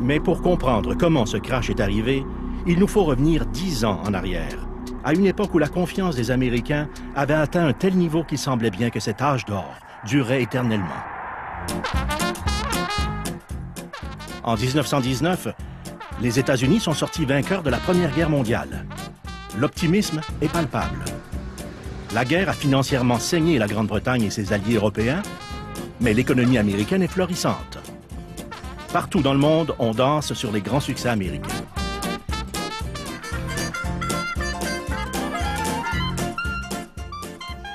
Mais pour comprendre comment ce crash est arrivé, il nous faut revenir 10 ans en arrière, à une époque où la confiance des Américains avait atteint un tel niveau qu'il semblait bien que cet âge d'or durait éternellement. En 1919, les États-Unis sont sortis vainqueurs de la Première Guerre mondiale. L'optimisme est palpable. La guerre a financièrement saigné la Grande-Bretagne et ses alliés européens, mais l'économie américaine est florissante. Partout dans le monde, on danse sur les grands succès américains.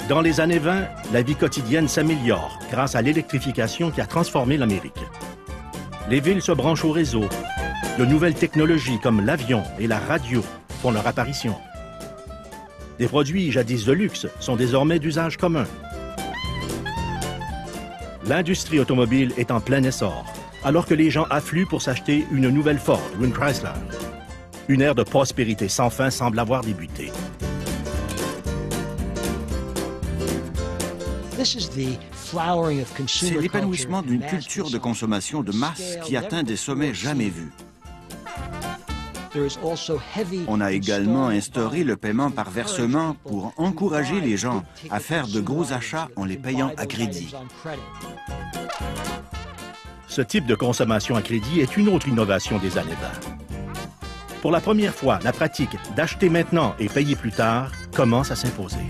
Dans les années 20, la vie quotidienne s'améliore grâce à l'électrification qui a transformé l'Amérique. Les villes se branchent au réseau. De nouvelles technologies comme l'avion et la radio font leur apparition. Des produits jadis de luxe sont désormais d'usage commun. L'industrie automobile est en plein essor, alors que les gens affluent pour s'acheter une nouvelle Ford ou une Chrysler. Une ère de prospérité sans fin semble avoir débuté. C'est l'épanouissement d'une culture de consommation de masse qui atteint des sommets jamais vus. On a également instauré le paiement par versement pour encourager les gens à faire de gros achats en les payant à crédit. Ce type de consommation à crédit est une autre innovation des années 20. Pour la première fois, la pratique d'acheter maintenant et payer plus tard commence à s'imposer.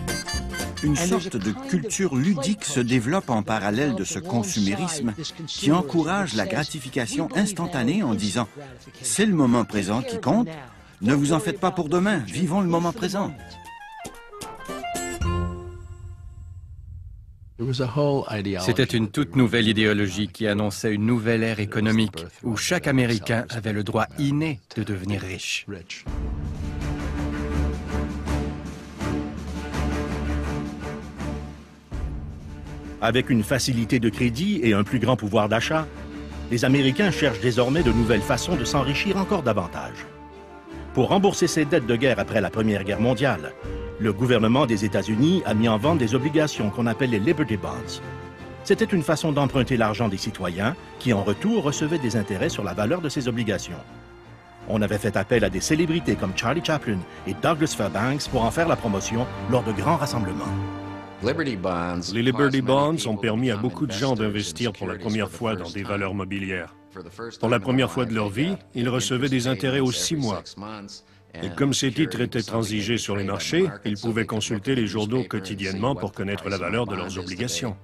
Une sorte de culture ludique se développe en parallèle de ce consumérisme qui encourage la gratification instantanée en disant « c'est le moment présent qui compte, ne vous en faites pas pour demain, vivons le moment présent ». C'était une toute nouvelle idéologie qui annonçait une nouvelle ère économique où chaque Américain avait le droit inné de devenir riche. Avec une facilité de crédit et un plus grand pouvoir d'achat, les Américains cherchent désormais de nouvelles façons de s'enrichir encore davantage. Pour rembourser ses dettes de guerre après la Première Guerre mondiale, le gouvernement des États-Unis a mis en vente des obligations qu'on appelle les Liberty Bonds. C'était une façon d'emprunter l'argent des citoyens qui, en retour, recevaient des intérêts sur la valeur de ces obligations. On avait fait appel à des célébrités comme Charlie Chaplin et Douglas Fairbanks pour en faire la promotion lors de grands rassemblements. Les Liberty Bonds ont permis à beaucoup de gens d'investir pour la première fois dans des valeurs mobilières. Pour la première fois de leur vie, ils recevaient des intérêts aux 6 mois. Et comme ces titres étaient transigés sur les marchés, ils pouvaient consulter les journaux quotidiennement pour connaître la valeur de leurs obligations.